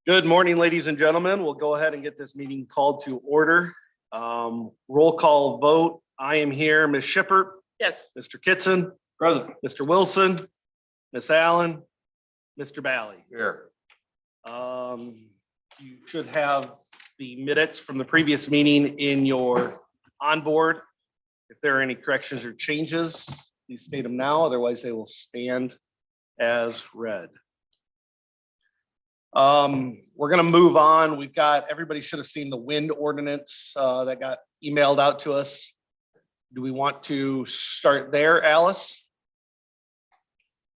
Good morning, ladies and gentlemen. We'll go ahead and get this meeting called to order. Roll call vote. I am here. Ms. Shippert? Yes. Mr. Kitson? Present. Mr. Wilson? Ms. Allen? Mr. Bally? Here. You should have the minutes from the previous meeting in your onboard. If there are any corrections or changes, please state them now. Otherwise, they will stand as read. We're going to move on. We've got, everybody should have seen the wind ordinance that got emailed out to us. Do we want to start there, Alice?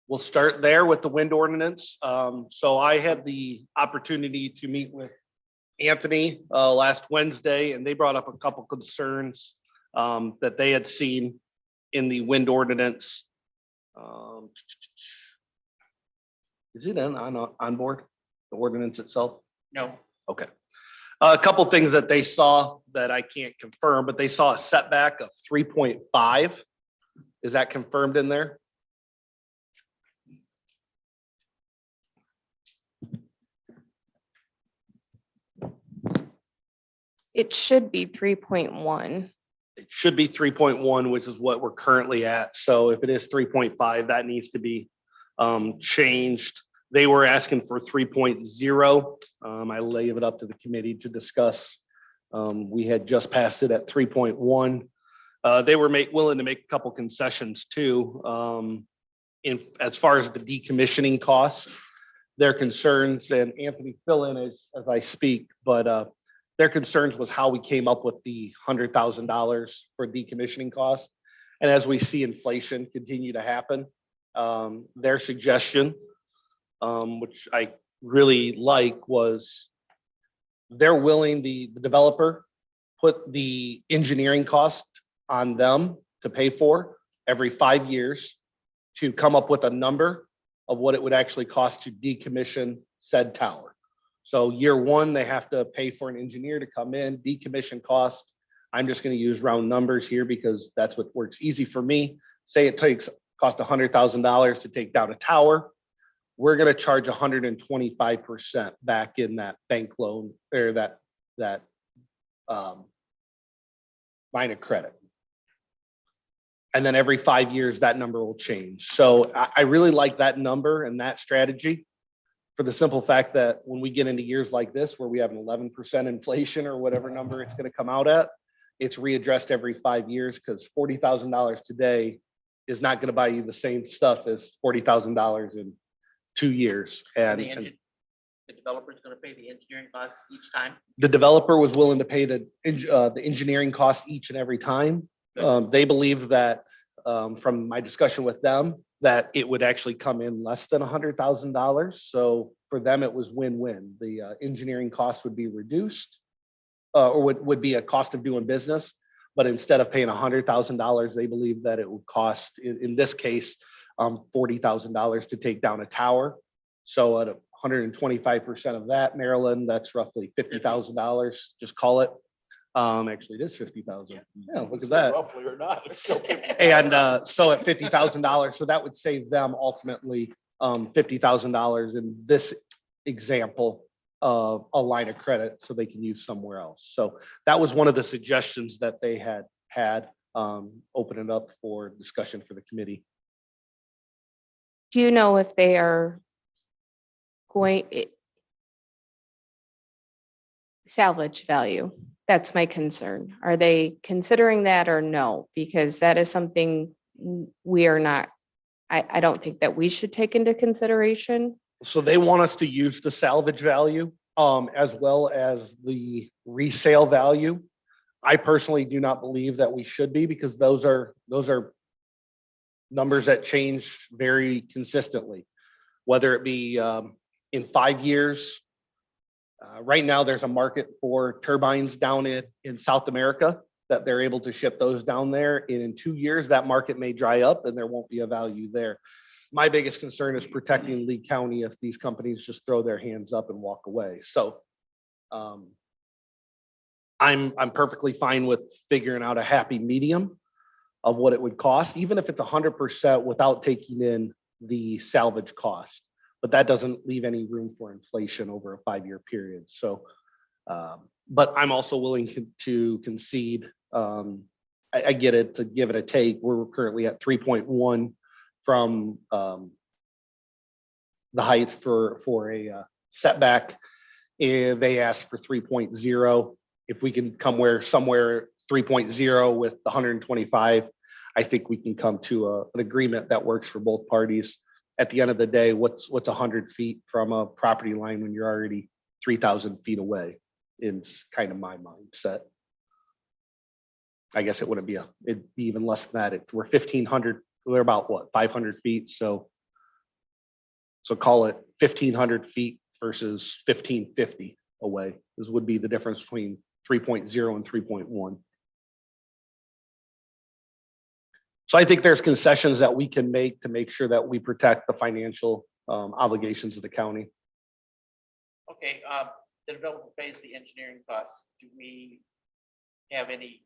We'll start there with the wind ordinance. So I had the opportunity to meet with Anthony last Wednesday, and they brought up a couple concerns that they had seen in the wind ordinance. Is it on board? The ordinance itself? No. Okay. A couple things that they saw that I can't confirm, but they saw a setback of 3.5. Is that confirmed in there? It should be 3.1. It should be 3.1, which is what we're currently at. So if it is 3.5, that needs to be changed. They were asking for 3.0. I leave it up to the committee to discuss. We had just passed it at 3.1. They were willing to make a couple concessions too. As far as the decommissioning costs, their concerns, and Anthony, fill in as I speak, but their concerns was how we came up with the $100,000 for decommissioning costs. And as we see inflation continue to happen, their suggestion, which I really like, was they're willing, the developer put the engineering cost on them to pay for every 5 years to come up with a number of what it would actually cost to decommission said tower. So year one, they have to pay for an engineer to come in, decommission cost. I'm just going to use round numbers here because that's what works easy for me. Say it cost $100,000 to take down a tower. We're going to charge 125% back in that bank loan or that line of credit. And then every 5 years, that number will change. So I really like that number and that strategy for the simple fact that when we get into years like this, where we have an 11% inflation or whatever number it's going to come out at, it's readdressed every 5 years, because $40,000 today is not going to buy you the same stuff as $40,000 in 2 years. And the developer is going to pay the engineering costs each time. the developer was willing to pay the engineering costs each and every time. They believe that from my discussion with them, that it would actually come in less than $100,000. So for them, it was win-win. The engineering costs would be reduced or would be a cost of doing business. But instead of paying $100,000, they believe that it would cost, in this case, $40,000 to take down a tower. So at 125% of that, Maryland, that's roughly $50,000. Just call it. Actually, it is 50,000. Yeah, look at that. Roughly or not, it's still 50,000. And so at $50,000, so that would save them ultimately $50,000 in this example of a line of credit, so they can use somewhere else. So that was one of the suggestions that they had open it up for discussion for the committee. Do you know if they are going salvage value? That's my concern. Are they considering that or no? Because that is something we are not, I don't think that we should take into consideration. So they want us to use the salvage value as well as the resale value. I personally do not believe that we should be, because those are numbers that change very consistently, whether it be in 5 years. Right now, there's a market for turbines down in South America that they're able to ship those down there. And in 2 years, that market may dry up and there won't be a value there. My biggest concern is protecting Lee County if these companies just throw their hands up and walk away. So I'm perfectly fine with figuring out a happy medium of what it would cost, even if it's 100% without taking in the salvage cost. but that doesn't leave any room for inflation over a 5-year period. So, but I'm also willing to concede. I get it, to give it a take. We're currently at 3.1 from the height for a setback. If they asked for 3.0, if we can come somewhere 3.0 with the 125, I think we can come to an agreement that works for both parties. At the end of the day, what's 100 feet from a property line when you're already 3,000 feet away? Is kind of my mindset. I guess it'd be even less than that. We're 1,500. We're about what, 500 feet. So call it 1,500 feet versus 1,550 away. This would be the difference between 3.0 and 3.1. So I think there's concessions that we can make to make sure that we protect the financial obligations of the county. Okay, the developer pays the engineering costs. Do we have any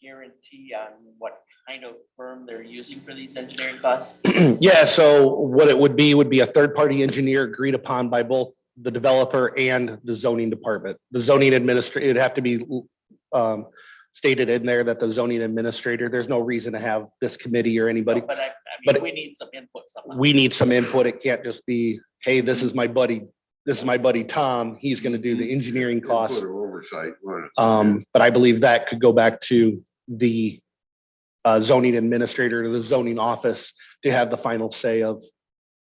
guarantee on what kind of firm they're using for these engineering costs? Yeah, so what it would be a third-party engineer agreed upon by both the developer and the zoning department. The zoning administrator, it'd have to be stated in there that the zoning administrator, there's no reason to have this committee or anybody. But I mean, But we need some input somehow. We need some input. It can't just be, hey, this is my buddy Tom, he's gonna do the engineering costs. Input or oversight. Right. But I believe that could go back to the zoning administrator, or the zoning office, to have the final say of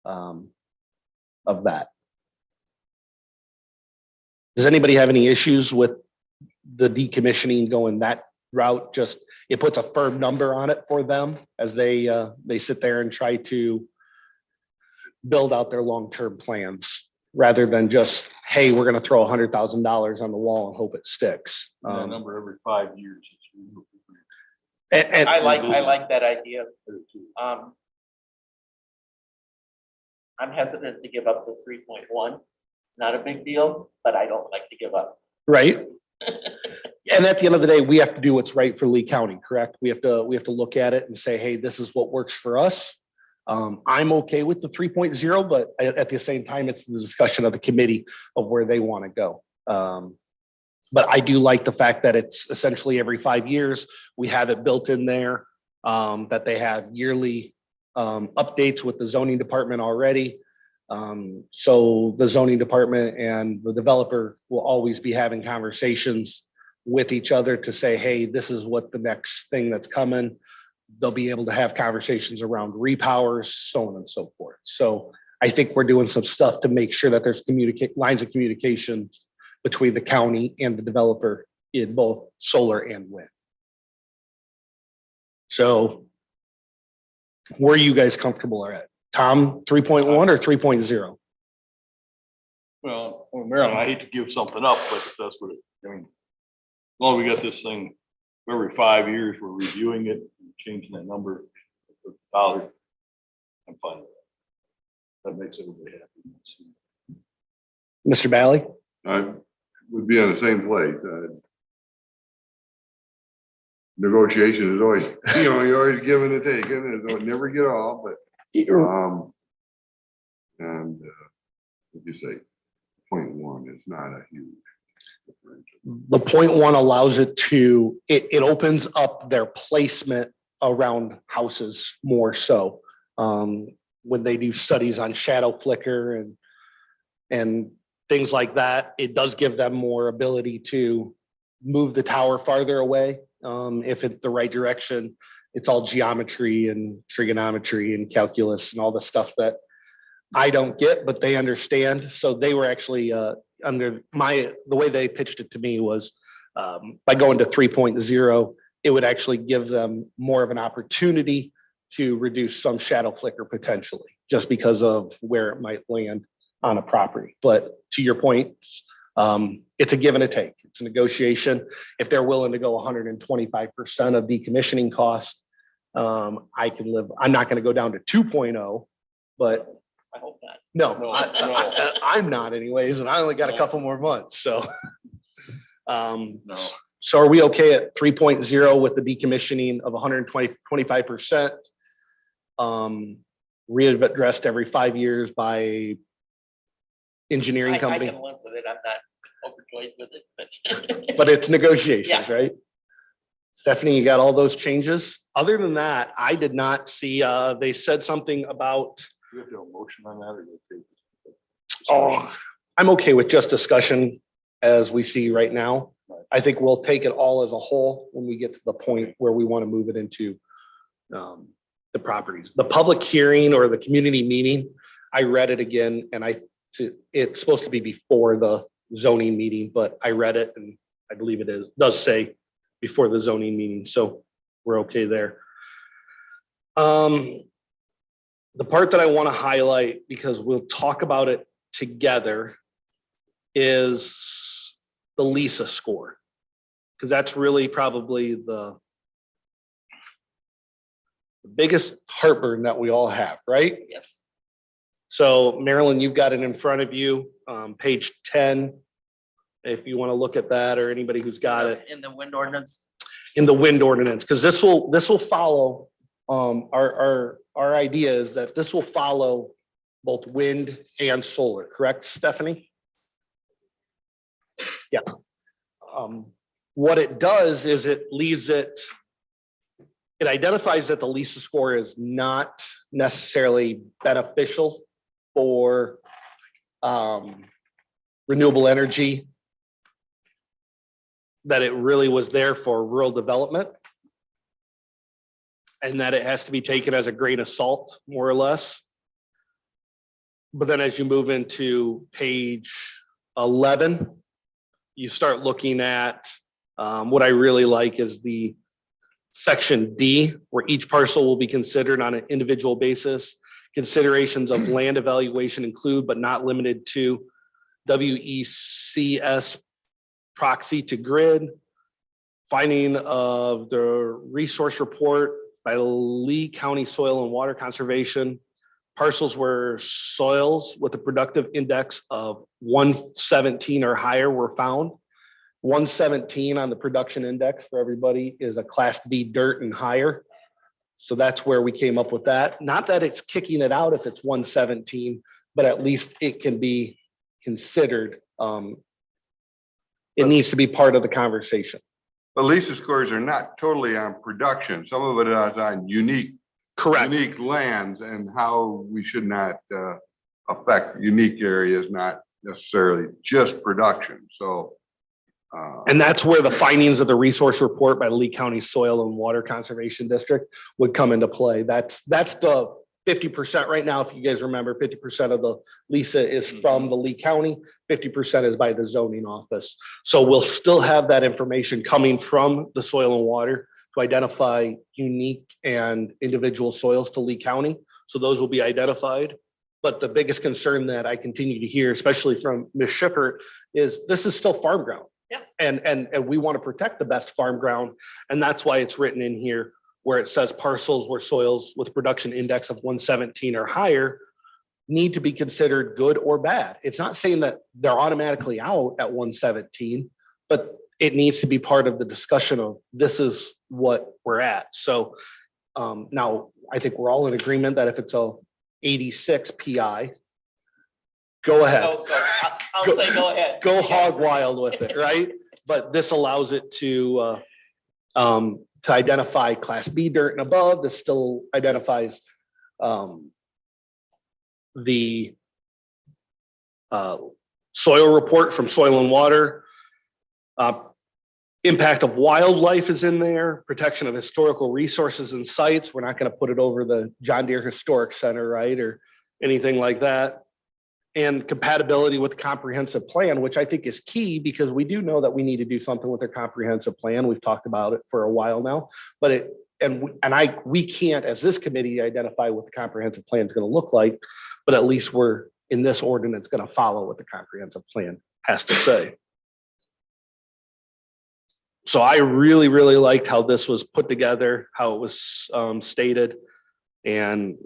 that. Does anybody have any issues with the decommissioning going that route? Just, it puts a firm number on it for them as they sit there and try to build out their long-term plans, rather than just, hey, we're going to throw $100,000 on the wall and hope it sticks. That number every 5 years. And I like that idea. I'm hesitant to give up the 3.1. Not a big deal, but I don't like to give up. right. And at the end of the day, we have to do what's right for Lee County, correct? We have to look at it and say, hey, this is what works for us. I'm okay with the 3.0, but at the same time, it's the discussion of the committee of where they want to go. But I do like the fact that it's essentially every 5 years. We have it built in there, that they have yearly updates with the zoning department already. So the zoning department and the developer will always be having conversations with each other to say, hey, this is what the next thing that's coming. They'll be able to have conversations around repowers, so on and so forth. So I think we're doing some stuff to make sure that there's lines of communication between the county and the developer in both solar and wind. So where are you guys comfortable at? Tom, 3.1 or 3.0? Well, Maryland, I hate to give something up, but if that's what I mean, well, we got this thing every 5 years, we're reviewing it, changing that number of dollars. I'm fine with that. That makes everybody happy. Mr. Bally? I would be on the same place. Negotiation is always, you're always giving and taking, and it'll never get off, but, and what you say, 0.1 is not a huge differential. The 0.1 allows it to, it opens up their placement around houses more so. When they do studies on shadow flicker and things like that, it does give them more ability to move the tower farther away. If it's the right direction, it's all geometry and trigonometry and calculus and all the stuff that I don't get, but they understand. So they were actually under the way they pitched it to me was by going to 3.0, it would actually give them more of an opportunity to reduce some shadow flicker potentially, just because of where it might land on a property. But to your point, it's a give and a take. It's a negotiation. If they're willing to go 125% of decommissioning costs, I can live. I'm not going to go down to 2.0, but I hope not. no, I'm not anyways, and I only got a couple more months. So, so are we okay at 3.0 with the decommissioning of 125%? Readdressed every 5 years by engineering I company, can live with it. I'm not overjoyed with it, but. but it's negotiations, Yeah. right? Stephanie, you got all those changes? Other than that, I did not see, they said something about, Do we have to have a motion on that or? oh, I'm okay with just discussion as we see right now. I think we'll take it all as a whole when we get to the point where we want to move it into the properties. The public hearing or the community meeting, I read it again and it's supposed to be before the zoning meeting, but I read it and I believe does say before the zoning meeting, so we're okay there. The part that I want to highlight, because we'll talk about it together, is the Lisa score. Because that's really probably the biggest heartburn that we all have, right? Yes. So Marilyn, you've got it in front of you, page 10. If you want to look at that, or anybody who's got it In the wind ordinance. in the wind ordinance, because this will follow, our idea is that this will follow both wind and solar, correct, Stephanie? Yeah. What it does is it identifies that the Lisa score is not necessarily beneficial for renewable energy, that it really was there for rural development, and that it has to be taken as a grain of salt, more or less. But then as you move into page 11, you start looking at what I really like is the section D, where each parcel will be considered on an individual basis. Considerations of land evaluation include, but not limited to, WECS proxy to grid, finding of the resource report by Lee County Soil and Water Conservation. Parcels where soils with a productive index of 117 or higher were found. 117 on the production index for everybody is a class B dirt and higher. So that's where we came up with that. Not that it's kicking it out if it's 117, but at least it can be considered. It needs to be part of the conversation. But Lisa scores are not totally on production. Some of it is on unique lands and how we should not affect unique areas, not necessarily just production. So. And that's where the findings of the resource report by the Lee County Soil and Water Conservation District would come into play. That's the 50% right now. If you guys remember, 50% of the Lisa is from the Lee County, 50% is by the zoning office. So we'll still have that information coming from the soil and water to identify unique and individual soils to Lee County. So those will be identified. But the biggest concern that I continue to hear, especially from Ms. Schippert, is this is still farm ground. Yeah. And we want to protect the best farm ground. And that's why it's written in here where it says parcels where soils with production index of 117 or higher need to be considered good or bad. It's not saying that they're automatically out at 117, but it needs to be part of the discussion of this is what we're at. So now I think we're all in agreement that if it's a 86 PI, go ahead. I'll say go ahead. Go hog wild with it, right? But this allows it to identify class B dirt and above. This still identifies the soil report from Soil and Water. Impact of wildlife is in there, protection of historical resources and sites. We're not going to put it over the John Deere Historic Center, right? Or anything like that. And compatibility with the comprehensive plan, which I think is key because we do know that we need to do something with the comprehensive plan. We've talked about it for a while now, but we can't, as this committee, identify what the comprehensive plan is going to look like, but at least we're in this ordinance going to follow what the comprehensive plan has to say. So I really, really liked how this was put together, how it was stated, and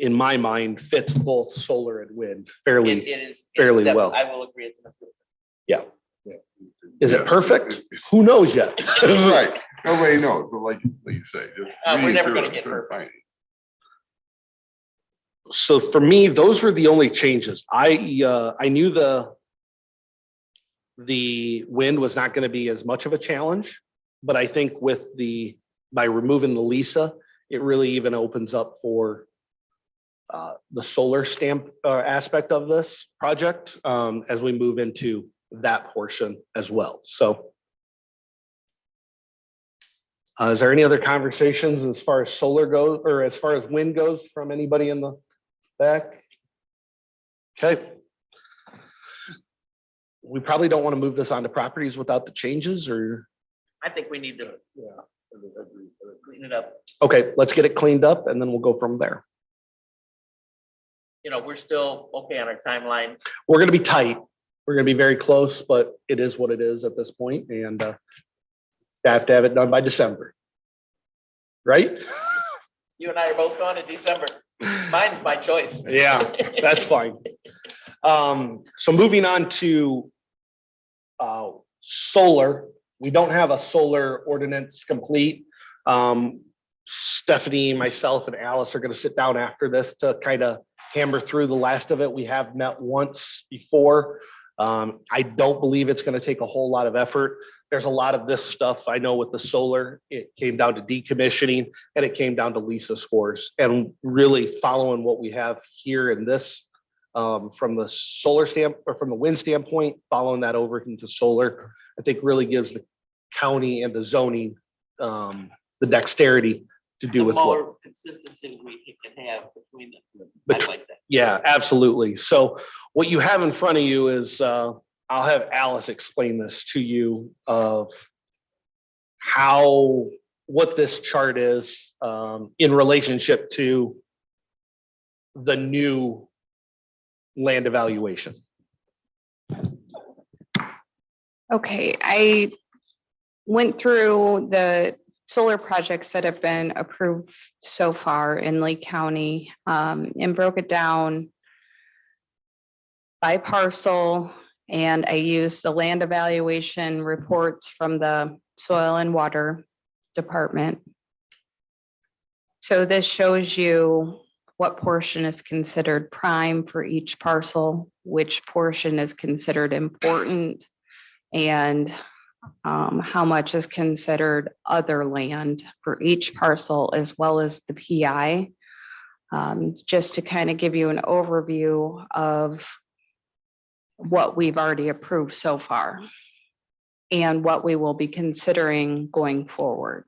in my mind, fits both solar and wind fairly. It is fairly well. I will agree. It's an improvement. Yeah. Is it perfect? Who knows yet? Right. Nobody knows, but like you say, just. We're read never through gonna it, get couldn't perfect. find it. So for me, those were the only changes. I knew the wind was not going to be as much of a challenge, but I think by removing the Lisa, it really even opens up for the solar stamp aspect of this project as we move into that portion as well. So is there any other conversations as far as solar goes, or as far as wind goes from anybody in the back? Okay. We probably don't want to move this onto properties without the changes, or, I think we need to clean it up. okay, let's get it cleaned up and then we'll go from there. You know, we're still okay on our timeline. We're going to be tight. We're going to be very close, but it is what it is at this point, and have to have it done by December. Right? You and I are both gone in December. Mine's my choice. Yeah, that's fine. So moving on to solar, we don't have a solar ordinance complete. Stephanie, myself, and Alice are going to sit down after this to kind of hammer through the last of it. We have met once before. I don't believe it's going to take a whole lot of effort. There's a lot of this stuff I know with the solar. It came down to decommissioning and it came down to Lisa scores, and really following what we have here in this from the solar stamp or from the wind standpoint, following that over into solar, I think really gives the county and the zoning the dexterity to do The with what. more consistency we can have between them. I like that. Yeah, absolutely. So what you have in front of you is, I'll have Alice explain this to you of what this chart is in relationship to the new land evaluation. Okay, I went through the solar projects that have been approved so far in Lake County and broke it down by parcel. And I used the land evaluation reports from the Soil and Water Department. So this shows you what portion is considered prime for each parcel, which portion is considered important, and how much is considered other land for each parcel, as well as the PI. Just to kind of give you an overview of what we've already approved so far and what we will be considering going forward.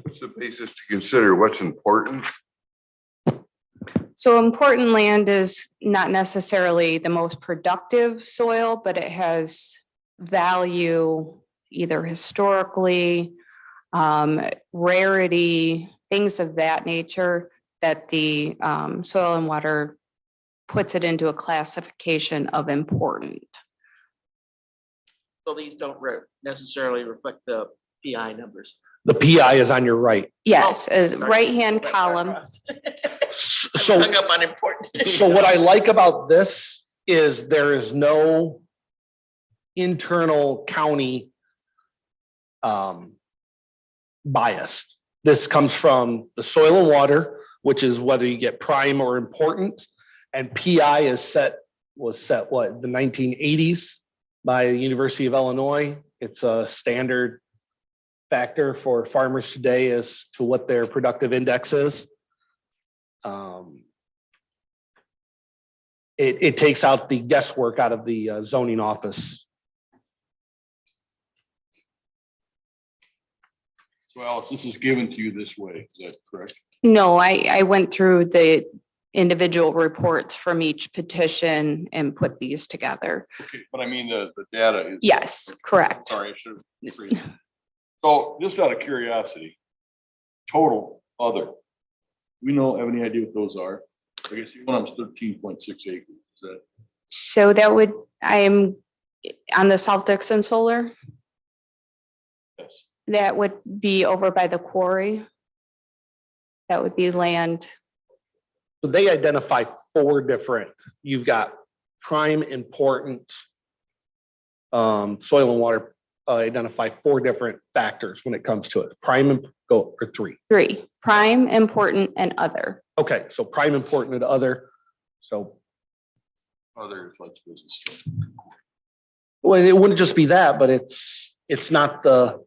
What's the basis to consider what's important? So important land is not necessarily the most productive soil, but it has value either historically, rarity, things of that nature, that the Soil and Water puts it into a classification of important. So these don't necessarily reflect the PI numbers. The PI is on your right. Yes, Oh, sorry. right-hand That's column. across. So, Hung up on important. so what I like about this is there is no internal county bias. This comes from the Soil and Water, which is whether you get prime or important, and PI was set what, the 1980s by the University of Illinois. It's a standard factor for farmers today as to what their productive index is. It takes out the guesswork out of the zoning office. So Alice, this is given to you this way, is that correct? No, I went through the individual reports from each petition and put these together. Okay, but I mean, the data is. Yes, correct. Sorry, I should have phrased it. So just out of curiosity, total other, we have any idea what those are? I guess one of them's 13.6 acres. Is that, So that would, I'm on the South Dixon Solar, yes, that would be over by the quarry. That would be land. So they identify 4 different, you've got prime, important, soil and water identify 4 different factors when it comes to it. Prime and go or 3. 3, prime, important, and other. Okay, so prime, important, and other. So, Other like business. well, it wouldn't just be that, but it's not the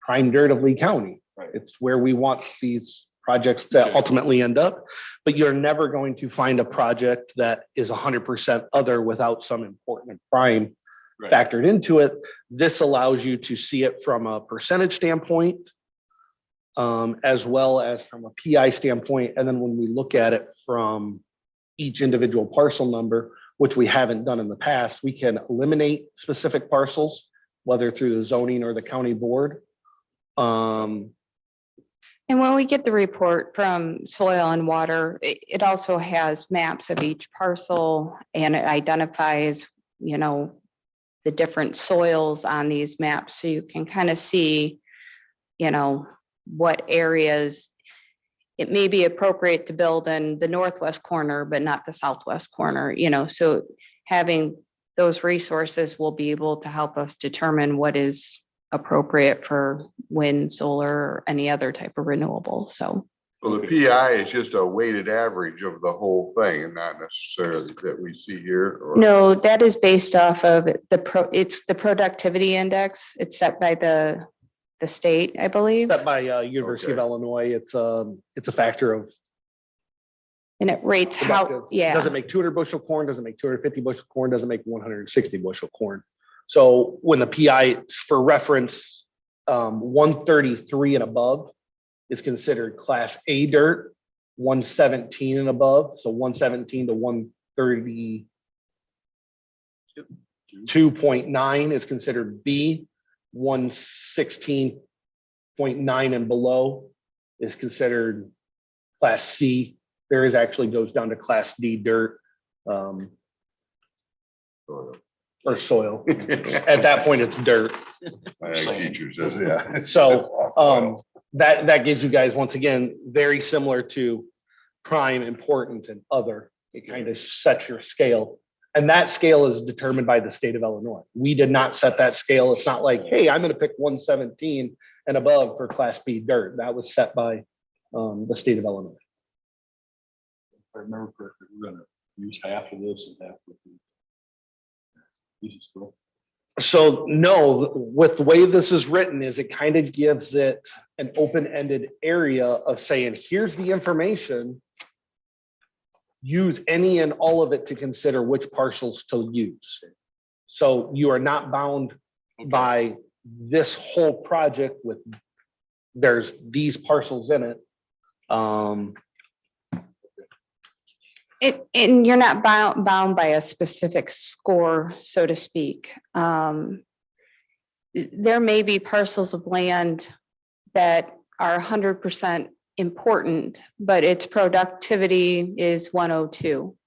prime dirt of Lee County. Right. It's where we want these projects to Okay. ultimately end up. But you're never going to find a project that is 100% other without some important prime Right. factored into it. This allows you to see it from a percentage standpoint, as well as from a PI standpoint. And then when we look at it from each individual parcel number, which we haven't done in the past, we can eliminate specific parcels, whether through the zoning or the county board. And when we get the report from Soil and Water, it also has maps of each parcel and it identifies, you know, the different soils on these maps. So you can kind of see, you know, what areas it may be appropriate to build in the northwest corner, but not the southwest corner, you know, so having those resources will be able to help us determine what is appropriate for wind, solar, or any other type of renewable. So Well, the PI is just a weighted average of the whole thing and not necessarily that we see here. Or no, that is based off of it's the productivity index. It's set by the state, I believe. Set by University of Okay. Illinois. It's a factor of And it rates how, productive. yeah. Doesn't make 200 bushel corn, doesn't make 250 bushel corn, doesn't make 160 bushel corn. So when the PI, for reference, 133 and above is considered class A dirt, 117 and above, so 117 to 132.9 is considered B, 116.9 and below is considered class C. There is actually goes down to class D dirt, or soil. At that point, it's dirt. My teacher says, yeah. So that gives you guys, once again, very similar to prime, important, and other. It kind of sets your scale. And that scale is determined by the state of Illinois. We did not set that scale. It's not like, hey, I'm going to pick 117 and above for class B dirt. That was set by the state of Illinois. If I remember correctly, we're gonna use half of this and half of the. This is cool. So no, with the way this is written is it kind of gives it an open-ended area of saying, here's the information. Use any and all of it to consider which parcels to use. So you are not bound by this whole project with, there's these parcels in it. And you're not bound by a specific score, so to speak. There may be parcels of land that are 100% important, but its productivity is 102.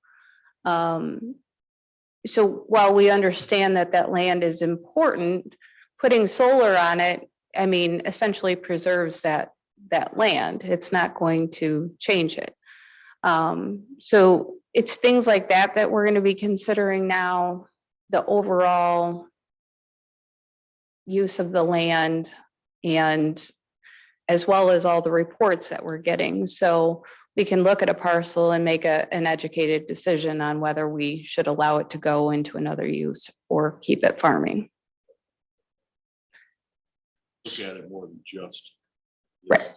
So while we understand that that land is important, putting solar on it, I mean, essentially preserves that land. It's not going to change it. So it's things like that we're going to be considering now, the overall use of the land, and as well as all the reports that we're getting. So we can look at a parcel and make an educated decision on whether we should allow it to go into another use or keep it farming. Look at it more than just. Right.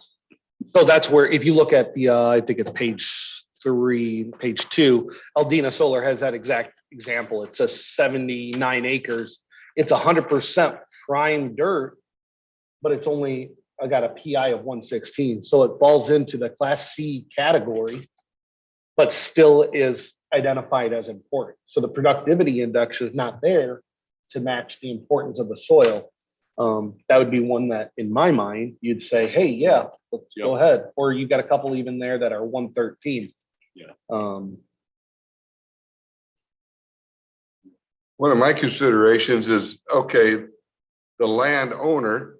So that's where, if you look at the, I think it's page 2, Aldina Solar has that exact example. It's a 79 acres. It's 100% prime dirt, but it's only, I got a PI of 116. So it falls into the class C category, but still is identified as important. So the productivity index is not there to match the importance of the soil. That would be one that, in my mind, you'd say, hey, yeah, let's go ahead. Or you got a couple even there that are 113. Yeah. One of my considerations is, okay, the landowner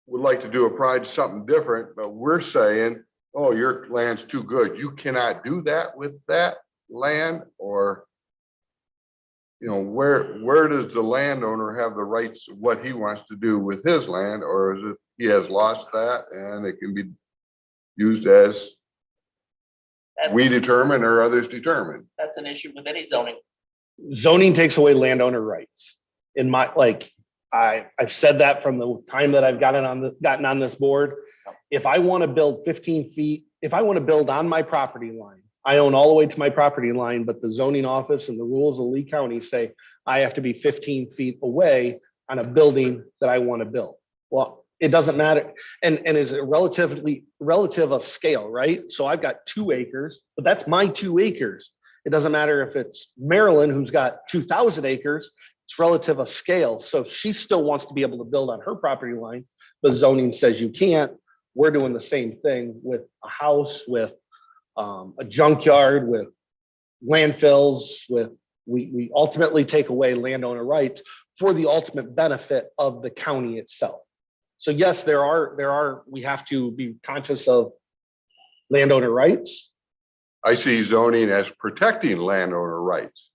would like to do a project, something different, but we're saying, oh, your land's too good. You cannot do that with that land, or, where does the landowner have the rights, what he wants to do with his land, or is it, he has lost that and it can be used as we That's, determine or others determine? that's an issue with any zoning. Zoning takes away landowner rights. In my, I've said that from the time that I've gotten on this board. If I want to build 15 feet, if I want to build on my property line, I own all the way to my property line, but the zoning office and the rules of Lee County say I have to be 15 feet away on a building that I want to build. Well, it doesn't matter. And is it relative of scale, right? So I've got 2 acres, but that's my 2 acres. It doesn't matter if it's Marilyn who's got 2,000 acres, it's relative of scale. So if she still wants to be able to build on her property line, the zoning says you can't. We're doing the same thing with a house, with a junkyard, with landfills, we ultimately take away landowner rights for the ultimate benefit of the county itself. So yes, we have to be conscious of landowner rights. I see zoning as protecting landowner rights.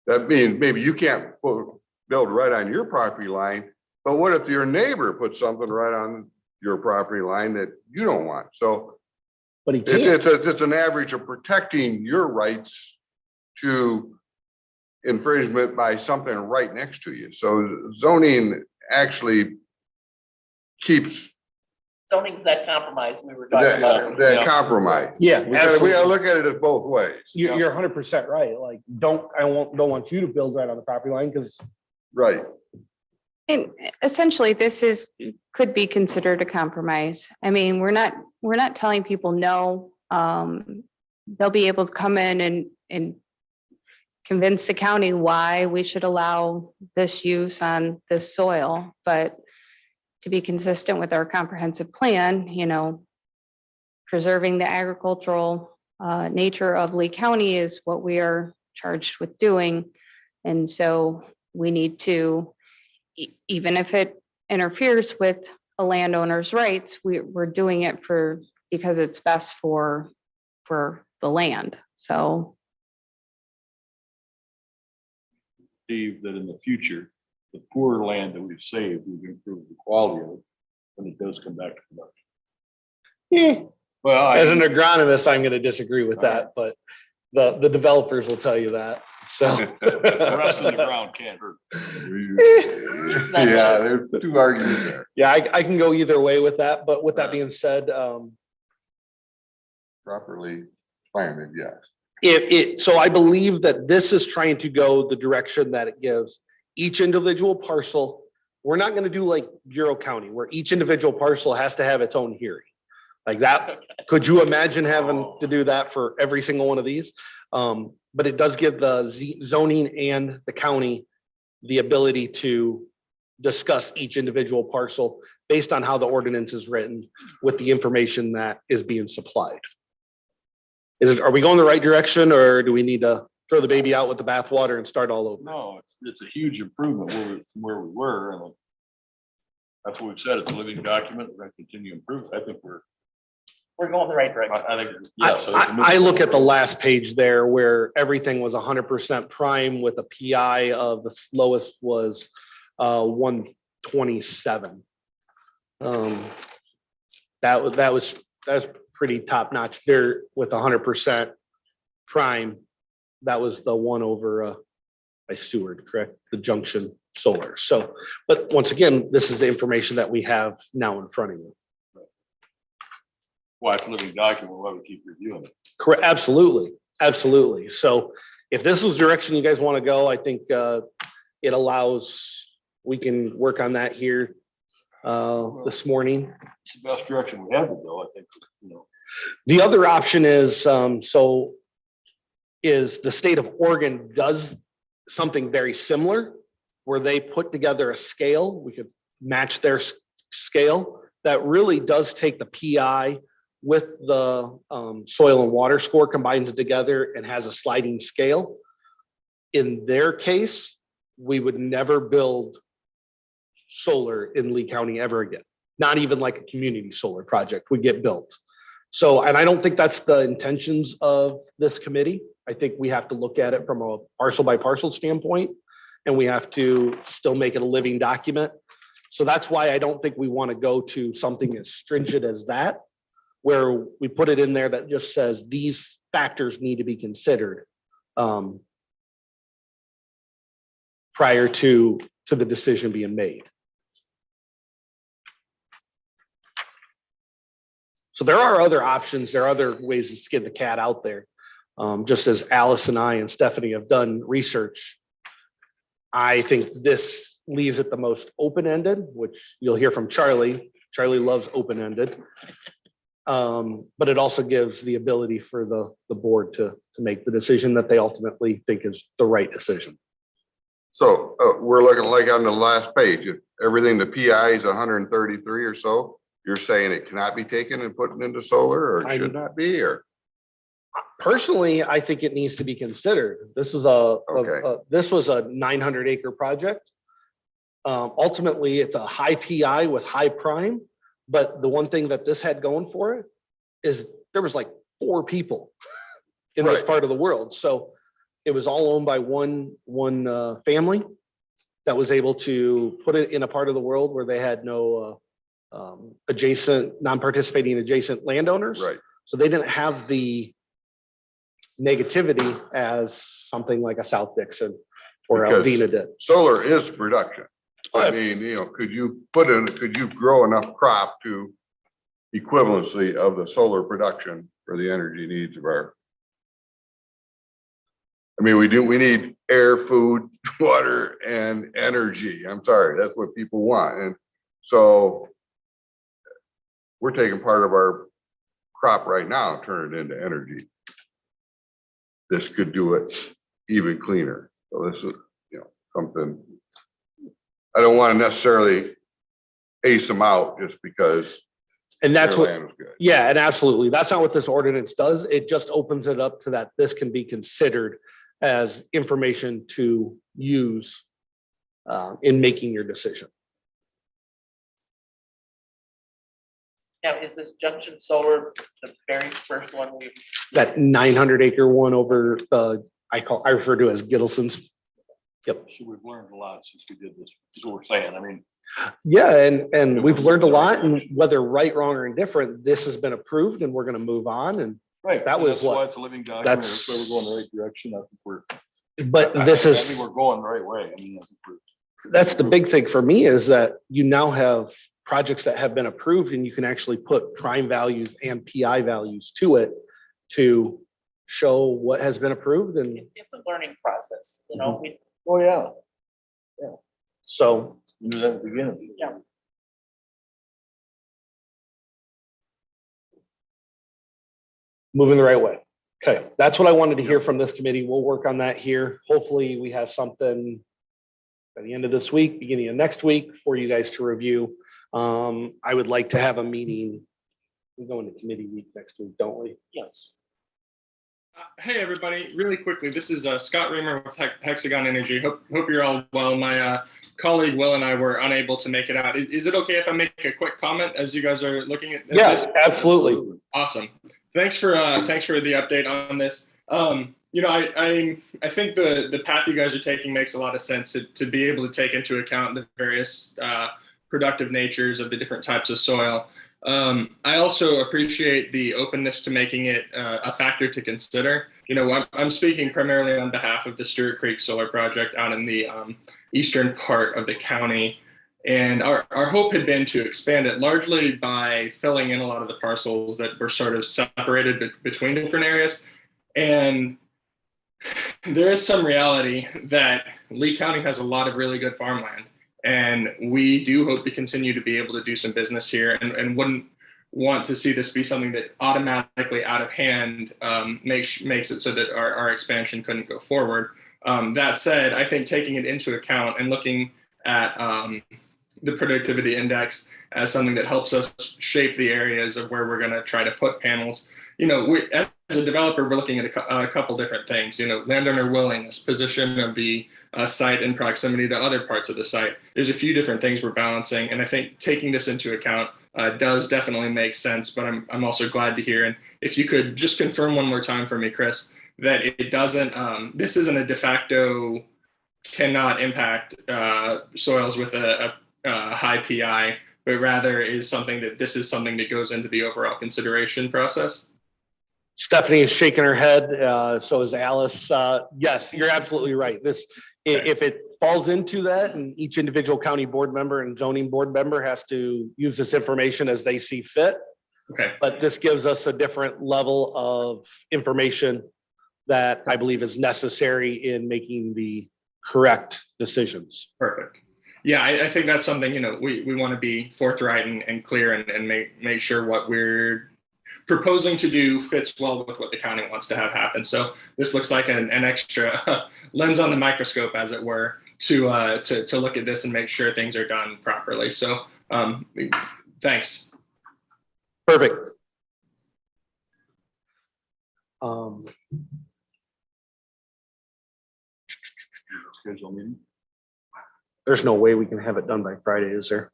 That means maybe you can't build right on your property line, but what if your neighbor puts something right on your property line that you don't want? So But he can't. it's an average of protecting your rights to infringement by something right next to you. So zoning actually keeps Zoning's that compromise we were talking about earlier. that compromise. Yeah, We gotta absolutely. look at it as both ways. You're 100% right. Like, don't want you to build right on the property line because Right. And essentially, could be considered a compromise. I mean, we're not telling people no. They'll be able to come in and convince the county why we should allow this use on this soil, but to be consistent with our comprehensive plan, preserving the agricultural nature of Lee County is what we are charged with doing. And so we need to, even if it interferes with a landowner's rights, we're doing it because it's best for the land. So Steve, that in the future, the poor land that we've saved, we've improved the quality of it when it does come back to production. Well, as an agronomist, I'm going to disagree with that, but the developers will tell you that. So the rest of the ground can't hurt. Yeah, there's 2 arguments there. yeah, I can go either way with that. But with that being said, Properly planted, yes. so I believe that this is trying to go the direction that it gives each individual parcel. We're not going to do like Bureau County where each individual parcel has to have its own hearing like that. Could you imagine having to do that for every single one of these? But it does give the zoning and the county the ability to discuss each individual parcel based on how the ordinance is written with the information that is being supplied. Are we going the right direction, or do we need to throw the baby out with the bathwater and start all over? No, it's a huge improvement from where we were. And that's what we've said. It's a living document. We're going to continue to improve. I think we're going the right direction. I think, yes. I look at the last page there where everything was 100% prime with a PI of the lowest was 127. That was pretty top notch there with 100% prime. That was the one over by Seward, correct? The Junction Solar. So, but once again, this is the information that we have now in front of you. Well, it's a living document. We'll have to keep reviewing it. Correct. Absolutely. Absolutely. So if this is the direction you guys want to go, I think it allows, we can work on that here this morning. It's the best direction we have to go, I think, The other option is, is the state of Oregon does something very similar where they put together a scale. We could match their scale that really does take the PI with the soil and water score, combines it together and has a sliding scale. In their case, we would never build solar in Lee County ever again. Not even like a community solar project would get built. So, and I don't think that's the intentions of this committee. I think we have to look at it from a parcel by parcel standpoint, and we have to still make it a living document. So that's why I don't think we want to go to something as stringent as that, where we put it in there that just says these factors need to be considered prior to the decision being made. So there are other options. There are other ways to skin the cat out there. Just as Alice and I and Stephanie have done research, I think this leaves it the most open-ended, which you'll hear from Charlie. Charlie loves open-ended. But it also gives the ability for the board to make the decision that they ultimately think is the right decision. So we're looking like on the last page, if everything, the PI is 133 or so, you're saying it cannot be taken and put into solar, or it should not be, or? Personally, I think it needs to be considered. This is this was a 900 acre project. Ultimately, it's a high PI with high prime, but the one thing that this had going for it is there was like 4 people in this Right. part of the world. So it was all owned by one family that was able to put it in a part of the world where they had no non-participating adjacent landowners. Right. So they didn't have the negativity as something like a South Dixon or Because Alvina did. Solar is production. I Oh, mean, could you grow enough crop to equivalency of the solar production for the energy needs of our? I mean, we need air, food, water, and energy. I'm sorry, that's what people want. And so we're taking part of our crop right now, and turn it into energy. This could do it even cleaner. So this is, something. I don't want to necessarily ace them out just because And that's their what, land is good. yeah, and absolutely. That's not what this ordinance does. It just opens it up to that this can be considered as information to use in making your decision. Now, is this Junction Solar the very first one we've, That 900 acre one over I refer to as Gittleson's. Yep. So we've learned a lot since we did this, is what we're saying. I mean, Yeah, and we've learned a lot, and whether right, wrong, or indifferent, this has been approved and we're going to move on. And right. That and was that's why what- it's a living document. that's- That's why we're going the right direction. I think but this I think is, we're going the right way. I mean, I think we're. that's the big thing for me, is that you now have projects that have been approved and you can actually put prime values and PI values to it to show what has been approved. And it's a learning process, we, Oh, yeah. so, We knew that at the beginning. yeah. moving the right way. Okay, that's what I wanted to hear from this committee. We'll work on that here. Hopefully we have something by the end of this week, beginning of next week, for you guys to review. I would like to have a meeting. We go into committee week next week, don't we? Yes. Hey everybody, really quickly, this is Scott Reamer with Hexagon Energy. Hope you're all well. My colleague Will and I were unable to make it out. Is it okay if I make a quick comment as you guys are looking at this? Yes, absolutely. Awesome. Thanks for the update on this. I think the path you guys are taking makes a lot of sense to be able to take into account the various productive natures of the different types of soil. I also appreciate the openness to making it a factor to consider. I'm speaking primarily on behalf of the Stewart Creek Solar Project out in the eastern part of the county. And our hope had been to expand it largely by filling in a lot of the parcels that were sort of separated between different areas. And there is some reality that Lee County has a lot of really good farmland. And we do hope to continue to be able to do some business here, and wouldn't want to see this be something that automatically out of hand makes it so that our expansion couldn't go forward. That said, I think taking it into account and looking at the productivity index as something that helps us shape the areas of where we're going to try to put panels. As a developer, we're looking at a couple different things. Landowner willingness, position of the site in proximity to other parts of the site. There's a few different things we're balancing, and I think taking this into account does definitely make sense, but I'm also glad to hear. And if you could just confirm one more time for me, Chris, that it doesn't, this isn't a de facto cannot impact soils with a high PI, but rather is something that this is something that goes into the overall consideration process. Stephanie is shaking her head. So is Alice. Yes, you're absolutely right. This, if it falls into that, and each individual county board member and zoning board member has to use this information as they see fit. Okay, But this gives us a different level of information that I believe is necessary in making the correct decisions. perfect. Yeah, I think that's something, we want to be forthright and clear and make sure what we're proposing to do fits well with what the county wants to have happen. So this looks like an extra lens on the microscope, as it were, to look at this and make sure things are done properly. So thanks. Perfect. Schedule a meeting. There's no way we can have it done by Friday, is there?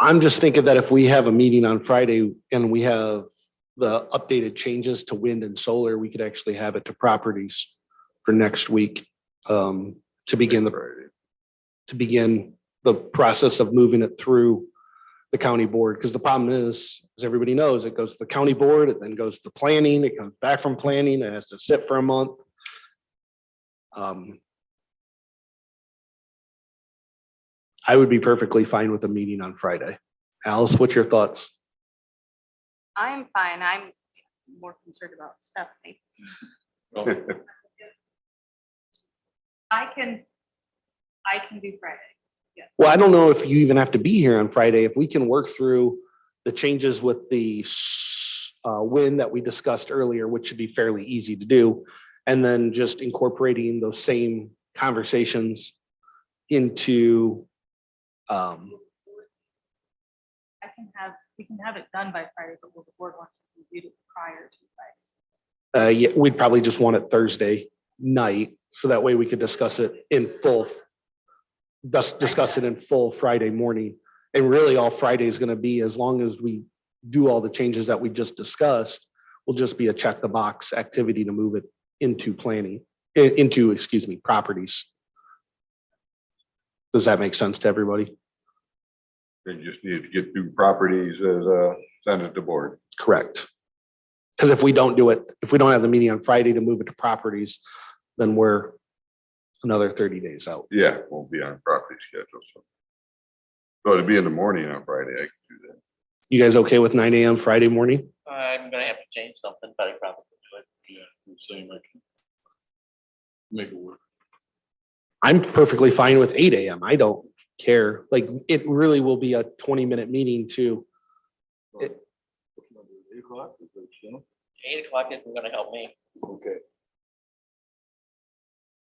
I'm just thinking that if we have a meeting on Friday and we have the updated changes to wind and solar, we could actually have it to properties for next week, to begin the process of moving it through the county board. Because the problem is, as everybody knows, it goes to the county board, it then goes to planning, it comes back from planning, it has to sit for a month. I would be perfectly fine with a meeting on Friday. Alice, what's your thoughts? I'm fine. I'm more concerned about Stephanie. I can do Friday. Well, I don't know if you even have to be here on Friday. If we can work through the changes with the wind that we discussed earlier, which should be fairly easy to do, and then just incorporating those same conversations into We can have it done by Friday, but will the board want to review it prior to Friday? yeah, we'd probably just want it Thursday night, so that way we could discuss it in full. Discuss it in full Friday morning. And really all Friday is going to be, as long as we do all the changes that we just discussed, will just be a check the box activity to move it into planning, into, properties. Does that make sense to everybody? They just need to get through properties as send it to board. Correct. Because if we don't do it, if we don't have the meeting on Friday to move it to properties, then we're another 30 days out. Yeah, won't be on property schedule. So it'd be in the morning on Friday. I can do that. You guys okay with 9 a.m. Friday morning? I'm gonna have to change something, but I probably do it. Yeah, I'm saying I can make it work. I'm perfectly fine with 8 a.m. I don't care. Like, it really will be a 20-minute meeting too. What's number, 8 o'clock? Is that, 8 o'clock isn't gonna help me. okay.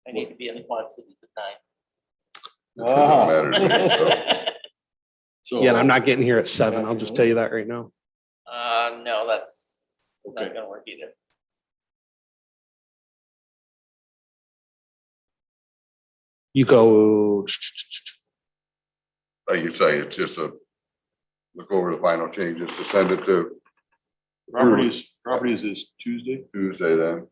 I need to be in the Quad Cities at Ah. Doesn't matter to me, so. 9. So, Yeah, and I'm not getting here at 7. I'll just tell you that right now. No, that's Okay. not gonna work either. You go. Like you say, it's just look over the final changes to send it to properties is Tuesday. Tuesday then.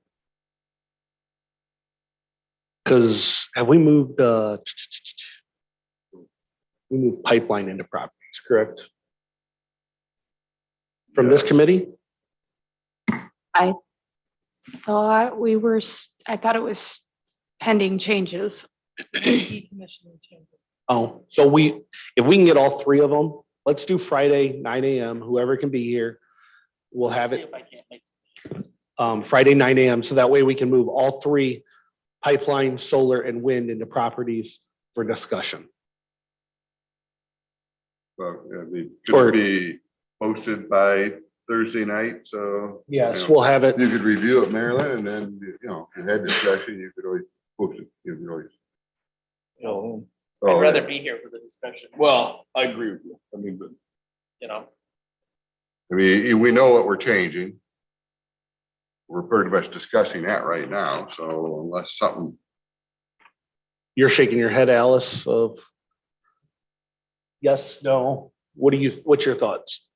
Because have we moved pipeline into properties, correct? From this Yes. committee? I thought it was pending changes. Decommissioning changes. Oh, so if we can get all 3 of them, let's do Friday, 9 a.m. Whoever can be here. We'll have See it if I can't make some. Friday, 9 a.m. So that way we can move all 3 pipeline, solar, and wind into properties for discussion. So it Or- could be posted by Thursday night, so. Yes, you know, we'll have it. You could review it, Marilyn, and then, if you had discussion, you could always post it. You could always. Oh, Oh, I'd rather yeah. be here for the discussion. well, I agree with you. I mean, but You know, I mean, we know what we're changing. We're pretty much discussing that right now, so unless something You're shaking your head, Alice, of yes, no. What's your thoughts?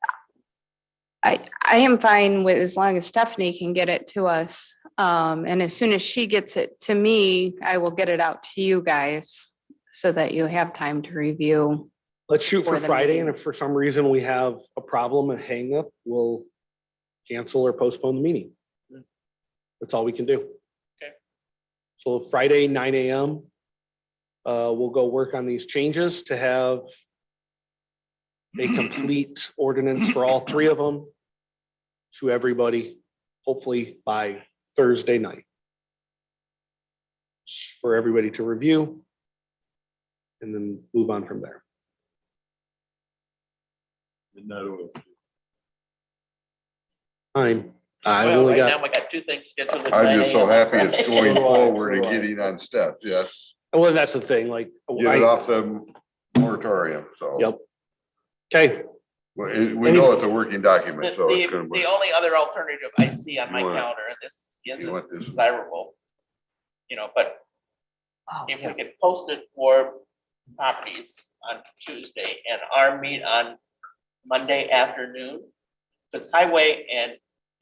I am fine with, as long as Stephanie can get it to us. And as soon as she gets it to me, I will get it out to you guys so that you have time to review. Let's shoot for For the Friday, meeting. and if for some reason we have a problem, a hang up, we'll cancel or postpone the meeting. That's all we can do. Okay. So Friday, 9 a.m. We'll go work on these changes to have a complete ordinance for all three of them to everybody, hopefully by Thursday night. For everybody to review and then move on from there. Fine. I Well, only right got, now, I got two things scheduled. at I'm 9 just so a.m. happy it's Friday. going So do I, forward and so do I. getting on steps, yes. well, that's the thing, like. Get it off the moratorium, so. Yep. Okay, Well, we know it's a working document, so it's gonna. The only other alternative I see on my You want- calendar, and this you isn't want this one? desirable, but if we could post it for properties on Tuesday and our meet on Monday afternoon, because highway and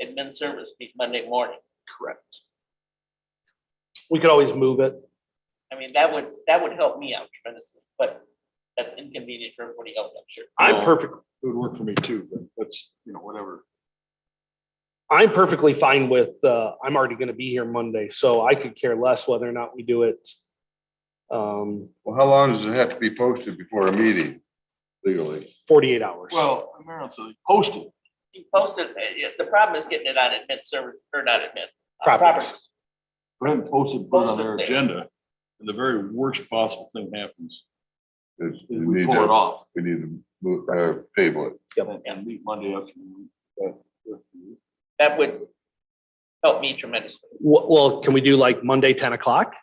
admin service meet Monday morning. correct. We could always move it. I mean, that would help me out tremendously, but that's inconvenient for everybody else, I'm sure. I'm perfect. It would work for me too, but that's, whatever. I'm perfectly fine with, I'm already gonna be here Monday, so I could care less whether or not we do it. Well, how long does it have to be posted before a meeting legally? 48 hours. Well, Marilyn, post it. You posted, the problem is getting it on admin service, or not admin. Properties. Go ahead and post it, put it on Post it their there. agenda, and the very worst possible thing happens Is is we we need pull it to, off we need to move, table it. and meet Monday afternoon. That would help me tremendously. Well, can we do like Monday, 10 o'clock?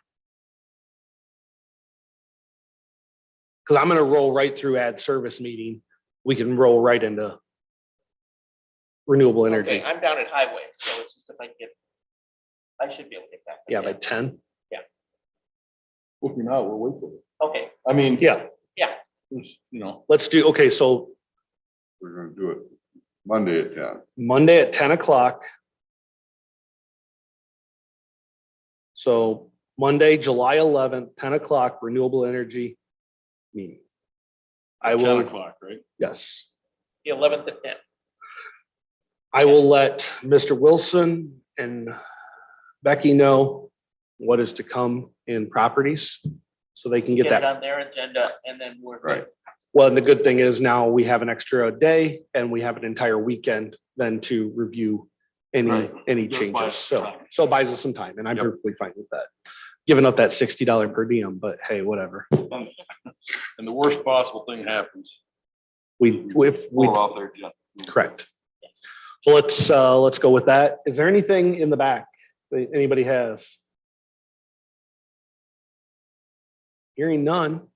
Because I'm gonna roll right through ad service meeting. We can roll right into renewable energy. Okay, I'm down at highway, so it's just if I should be able to get that. Yeah, by 10. If you're not, we'll wait for it. Okay, I mean, Yeah, there's, let's do, okay, so We're gonna do it Monday at 10. Monday at 10 o'clock. So Monday, July 11th, 10 o'clock, renewable energy meeting. I 10 will, o'clock, right? yes, the 11th at 10. I will let Mr. Wilson and Becky know what is to come in properties so they can get Get it that. on their agenda and then we're. Right. Well, and the good thing is now we have an extra day and we have an entire weekend then to review any Right. Just buys changes. us So, time. so it buys us some time and I'm Yep. perfectly fine with that. Giving up that $60 per diem, but hey, whatever. And the worst possible thing happens. If we, Pull it off their agenda. correct. So let's go with that. Is there anything in the back that anybody has? Hearing none.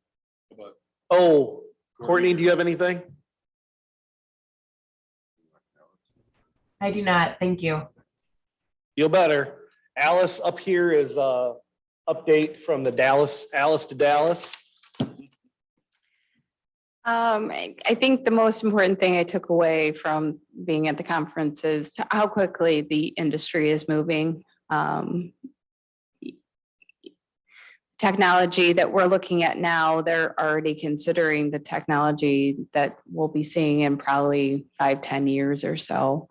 But Oh, Courtney, do you have anything? I do not. Thank you. Feel better. Alice up here is update from the Alice to Dallas. I think the most important thing I took away from being at the conference is how quickly the industry is moving. Technology that we're looking at now, they're already considering the technology that we'll be seeing in probably 5-10 years or so.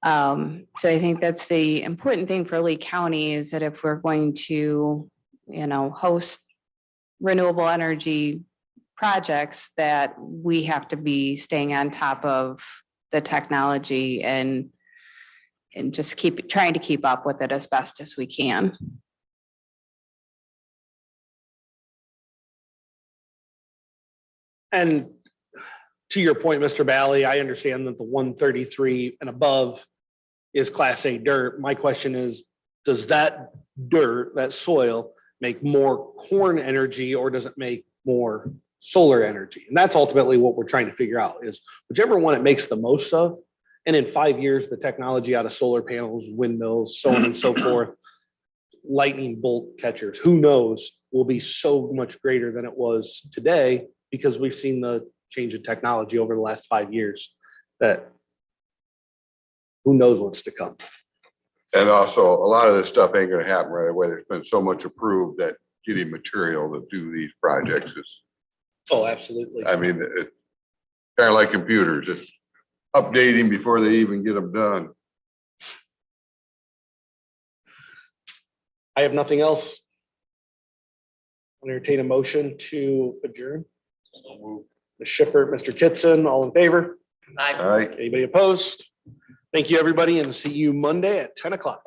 So I think that's the important thing for Lee County is that if we're going to, host renewable energy projects, that we have to be staying on top of the technology and just trying to keep up with it as best as we can. And to your point, Mr. Bally, I understand that the 133 and above is Class A dirt. My question is, does that dirt, that soil, make more corn energy or does it make more solar energy? And that's ultimately what we're trying to figure out is whichever one it makes the most of. And in 5 years, the technology out of solar panels, windmills, so on and so forth, lightning bolt catchers, who knows, will be so much greater than it was today because we've seen the change in technology over the last 5 years that who knows what's to come. And also, a lot of this stuff ain't gonna happen right away. There's been so much approved that getting material to do these projects is, Oh, absolutely. I mean, it's kind of like computers. It's updating before they even get them done. I have nothing else. Entertain a motion to adjourn. Ms. Shippert, Mr. Kitson, all in favor? I All right. Anybody opposed? Thank you, everybody, and see you Monday at 10 o'clock.